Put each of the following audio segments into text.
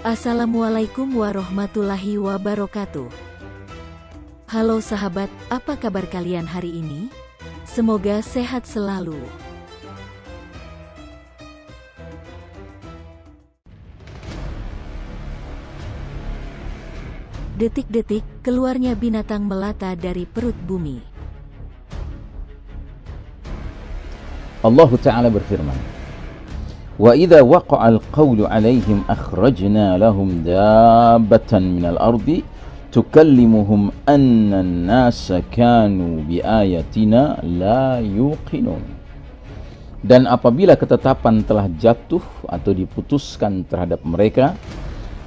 Assalamualaikum warahmatullahi wabarakatuh. Halo sahabat, apa kabar kalian hari ini? Semoga sehat selalu. Detik-detik keluarnya binatang melata dari perut bumi. Allah Ta'ala berfirman, "Wa idza waqa'a al-qawlu 'alaihim akhrajna lahum dabbatan minal ardi tukallimuhum anna an-nasa kanu biayatina la yuqinun." Dan apabila ketetapan telah jatuh atau diputuskan terhadap mereka,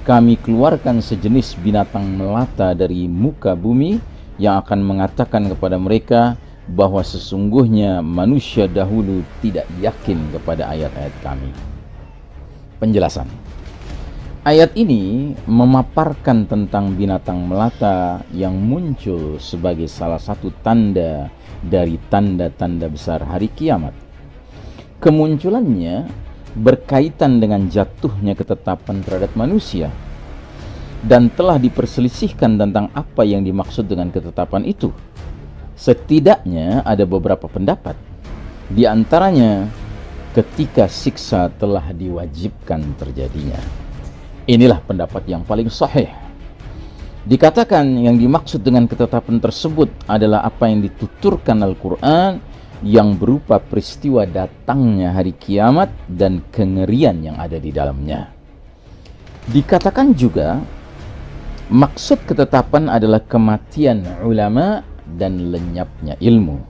kami keluarkan sejenis binatang melata dari muka bumi yang akan mengatakan kepada mereka bahwa sesungguhnya manusia dahulu tidak yakin kepada ayat-ayat kami. Penjelasan. Ayat ini memaparkan tentang binatang melata yang muncul sebagai salah satu tanda dari tanda-tanda besar hari kiamat. Kemunculannya berkaitan dengan jatuhnya ketetapan terhadap manusia, dan telah diperselisihkan tentang apa yang dimaksud dengan ketetapan itu. Setidaknya ada beberapa pendapat, di antaranya ketika siksa telah diwajibkan terjadinya. Inilah pendapat yang paling sahih. Dikatakan yang dimaksud dengan ketetapan tersebut adalah apa yang dituturkan Al-Quran yang berupa peristiwa datangnya hari kiamat dan kengerian yang ada di dalamnya. Dikatakan juga maksud ketetapan adalah kematian ulama dan lenyapnya ilmu.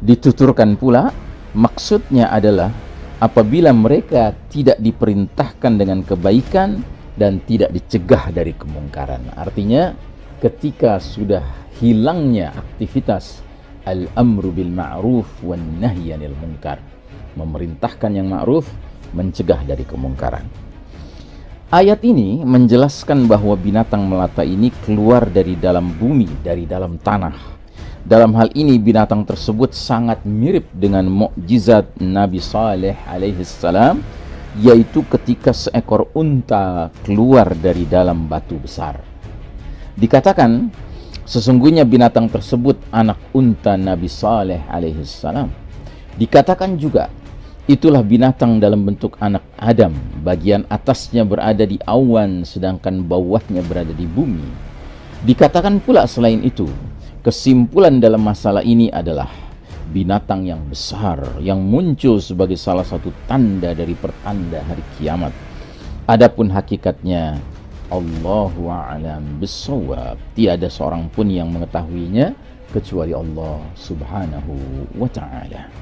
Dituturkan pula maksudnya adalah apabila mereka tidak diperintahkan dengan kebaikan dan tidak dicegah dari kemungkaran. Artinya ketika sudah hilangnya aktivitas al-amru bil ma'ruf wan nahyi 'anil munkar, memerintahkan yang ma'ruf, mencegah dari kemungkaran. Ayat ini menjelaskan bahwa binatang melata ini keluar dari dalam bumi, dari dalam tanah. Dalam hal ini binatang tersebut sangat mirip dengan mukjizat Nabi Saleh alaihi salam, yaitu ketika seekor unta keluar dari dalam batu besar. Dikatakan sesungguhnya binatang tersebut anak unta Nabi Saleh alaihi salam. Dikatakan juga itulah binatang dalam bentuk anak Adam, bagian atasnya berada di awan sedangkan bawahnya berada di bumi. Dikatakan pula selain itu, kesimpulan dalam masalah ini adalah binatang yang besar yang muncul sebagai salah satu tanda dari pertanda hari kiamat. Adapun hakikatnya Allahu a'lam bissawab, tiada seorang pun yang mengetahuinya kecuali Allah Subhanahu wa ta'ala.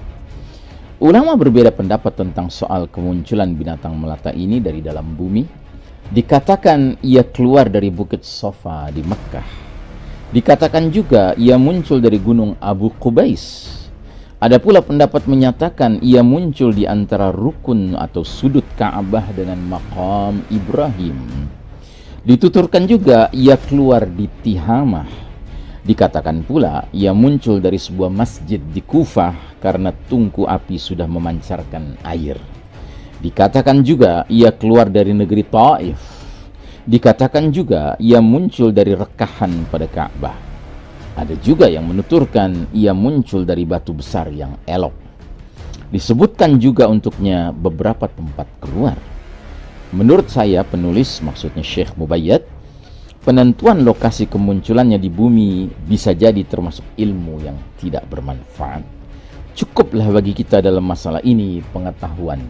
Ulama berbeda pendapat tentang soal kemunculan binatang melata ini dari dalam bumi. Dikatakan ia keluar dari Bukit Safa di Mekkah. Dikatakan juga ia muncul dari gunung Abu Qubais. Ada pula pendapat menyatakan ia muncul di antara rukun atau sudut Ka'bah dengan maqam Ibrahim. Dituturkan juga ia keluar di Tihamah. Dikatakan pula ia muncul dari sebuah masjid di Kufah karena tungku api sudah memancarkan air. Dikatakan juga ia keluar dari negeri Taif. Dikatakan juga ia muncul dari rekahan pada Ka'bah. Ada juga yang menuturkan ia muncul dari batu besar yang elok. Disebutkan juga untuknya beberapa tempat keluar. Menurut saya penulis, maksudnya Syekh Mubayyad, penentuan lokasi kemunculannya di bumi bisa jadi termasuk ilmu yang tidak bermanfaat. Cukuplah bagi kita dalam masalah ini pengetahuan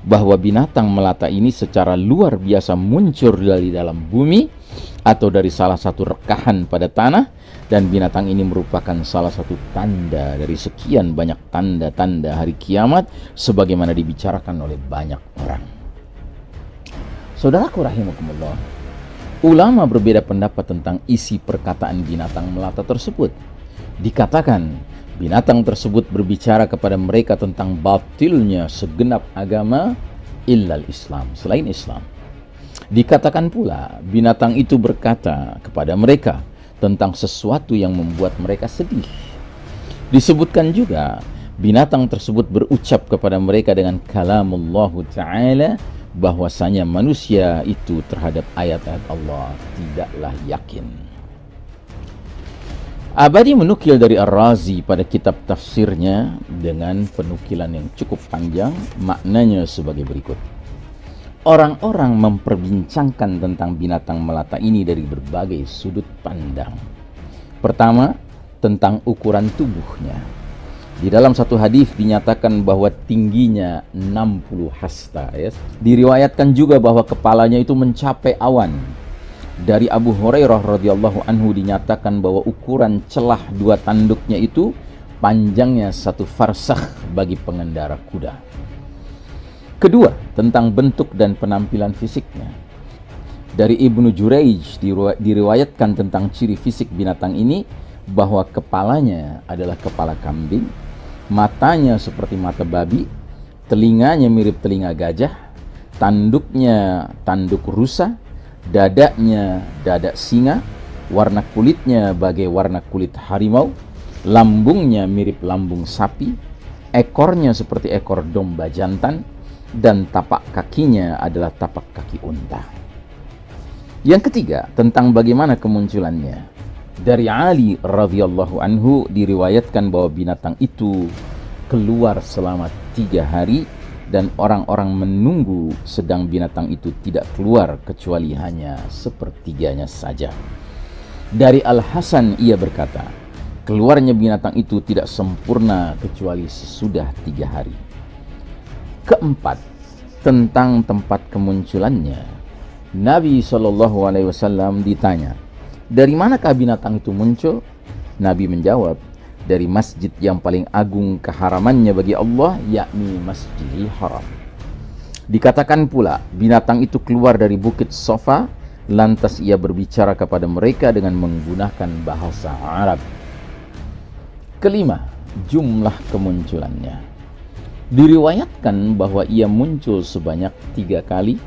bahwa binatang melata ini secara luar biasa muncul dari dalam bumi atau dari salah satu rekahan pada tanah, dan binatang ini merupakan salah satu tanda dari sekian banyak tanda-tanda hari kiamat sebagaimana dibicarakan oleh banyak orang. Saudaraku rahimakumullah, ulama berbeda pendapat tentang isi perkataan binatang melata tersebut. Dikatakan binatang tersebut berbicara kepada mereka tentang batilnya segenap agama illal Islam, selain Islam. Dikatakan pula binatang itu berkata kepada mereka tentang sesuatu yang membuat mereka sedih. Disebutkan juga binatang tersebut berucap kepada mereka dengan kalamullah Ta'ala bahwasanya manusia itu terhadap ayat-ayat Allah tidaklah yakin. Abadi menukil dari Ar-Razi pada kitab tafsirnya dengan penukilan yang cukup panjang, maknanya sebagai berikut. Orang-orang memperbincangkan tentang binatang melata ini dari berbagai sudut pandang. Pertama, tentang ukuran tubuhnya. Di dalam satu hadis dinyatakan bahwa tingginya 60 hasta. Ya. Diriwayatkan juga bahwa kepalanya itu mencapai awan. Dari Abu Hurairah radhiyallahu anhu dinyatakan bahwa ukuran celah dua tanduknya itu panjangnya 1 farsakh bagi pengendara kuda. Kedua, tentang bentuk dan penampilan fisiknya. Dari Ibnu Jurayj diriwayatkan tentang ciri fisik binatang ini bahwa kepalanya adalah kepala kambing, matanya seperti mata babi, telinganya mirip telinga gajah, tanduknya tanduk rusa, dadanya dada singa, warna kulitnya bagai warna kulit harimau, lambungnya mirip lambung sapi, ekornya seperti ekor domba jantan, dan tapak kakinya adalah tapak kaki unta. Yang ketiga, tentang bagaimana kemunculannya. Dari Ali radhiyallahu anhu diriwayatkan bahwa binatang itu keluar selama 3 hari dan orang-orang menunggu, sedang binatang itu tidak keluar kecuali hanya sepertiganya saja. Dari Al-Hasan ia berkata, keluarnya binatang itu tidak sempurna kecuali sesudah 3 hari. Keempat, tentang tempat kemunculannya. Nabi SAW ditanya, dari manakah binatang itu muncul? Nabi menjawab, dari masjid yang paling agung keharamannya bagi Allah, yakni Masjidil Haram. Dikatakan pula, binatang itu keluar dari bukit Safa, lantas ia berbicara kepada mereka dengan menggunakan bahasa Arab. Kelima, jumlah kemunculannya. Diriwayatkan bahwa ia muncul sebanyak 3 kali.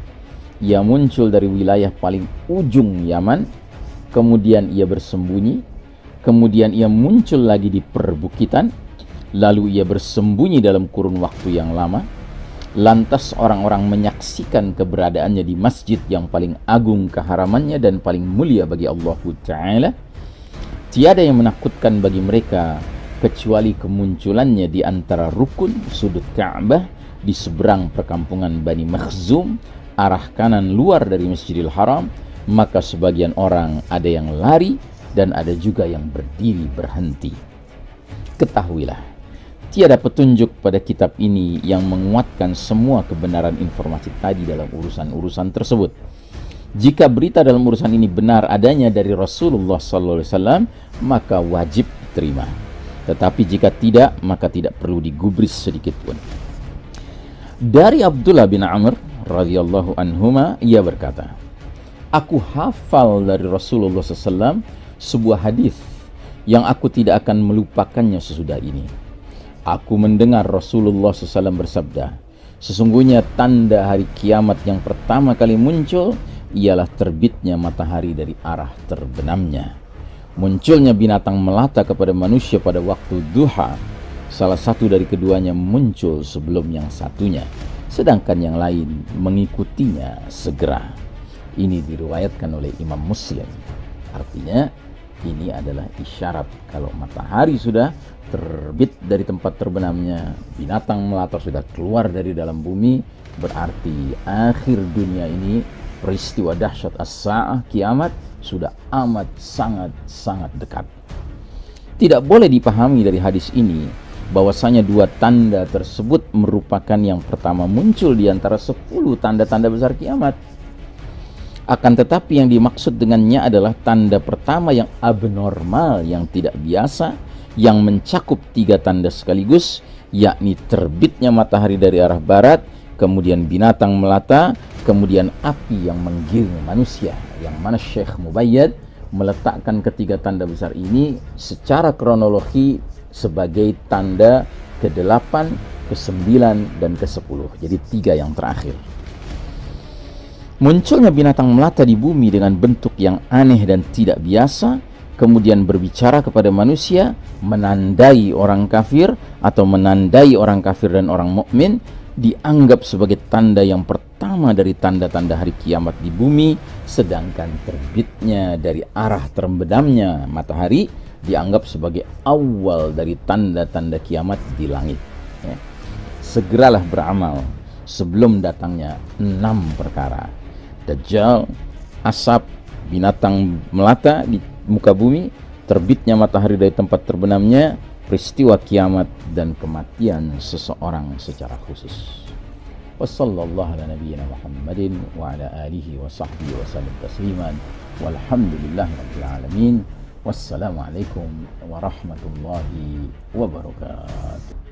Ia muncul dari wilayah paling ujung Yaman, kemudian ia bersembunyi, kemudian ia muncul lagi di perbukitan, lalu ia bersembunyi dalam kurun waktu yang lama. Lantas orang-orang menyaksikan keberadaannya di masjid yang paling agung keharamannya dan paling mulia bagi Allah Ta'ala. Tiada yang menakutkan bagi mereka kecuali kemunculannya di antara rukun sudut Ka'bah di seberang perkampungan Bani Makhzum, arah kanan luar dari Masjidil Haram. Maka sebagian orang ada yang lari dan ada juga yang berdiri berhenti. Ketahuilah, tiada petunjuk pada kitab ini yang menguatkan semua kebenaran informasi tadi dalam urusan-urusan tersebut. Jika berita dalam urusan ini benar adanya dari Rasulullah SAW, maka wajib diterima. Tetapi jika tidak, maka tidak perlu digubris sedikit pun. Dari Abdullah bin Amr radhiyallahu anhuma, ia berkata, aku hafal dari Rasulullah SAW sebuah hadis yang aku tidak akan melupakannya sesudah ini. Aku mendengar Rasulullah SAW bersabda, sesungguhnya tanda hari kiamat yang pertama kali muncul ialah terbitnya matahari dari arah terbenamnya. Munculnya binatang melata kepada manusia pada waktu duha. Salah satu dari keduanya muncul sebelum yang satunya, sedangkan yang lain mengikutinya segera. Ini diriwayatkan oleh Imam Muslim. Artinya ini adalah isyarat kalau matahari sudah terbit dari tempat terbenamnya, binatang melata sudah keluar dari dalam bumi, berarti akhir dunia ini, peristiwa dahsyat as-sa'ah, kiamat, sudah amat sangat dekat. Tidak boleh dipahami dari hadis ini bahwasanya 2 tanda tersebut merupakan yang pertama muncul di antara 10 tanda-tanda besar kiamat. Akan tetapi yang dimaksud dengannya adalah tanda pertama yang abnormal, yang tidak biasa, yang mencakup 3 tanda sekaligus, yakni terbitnya matahari dari arah barat, kemudian binatang melata, kemudian api yang menggiring manusia, yang mana Syekh Mubayyad meletakkan ketiga tanda besar ini secara kronologi sebagai tanda ke-8, ke-9, dan ke-10. Jadi 3 yang terakhir. Munculnya binatang melata di bumi dengan bentuk yang aneh dan tidak biasa, kemudian berbicara kepada manusia, menandai orang kafir atau menandai orang kafir dan orang mukmin, dianggap sebagai tanda yang pertama pertama dari tanda-tanda hari kiamat di bumi, sedangkan terbitnya dari arah terbenamnya matahari dianggap sebagai awal dari tanda-tanda kiamat di langit. Ya. Segeralah beramal sebelum datangnya 6 perkara: Dajjal, asap, binatang melata di muka bumi, terbitnya matahari dari tempat terbenamnya, peristiwa kiamat, dan kematian seseorang secara khusus. Wassallallahu ala nabiyyina Muhammadin wa ala alihi wa sahbihi wa sallam tasliman walhamdulillahi rabbil alamin. Wassalamualaikum warahmatullahi wabarakatuh.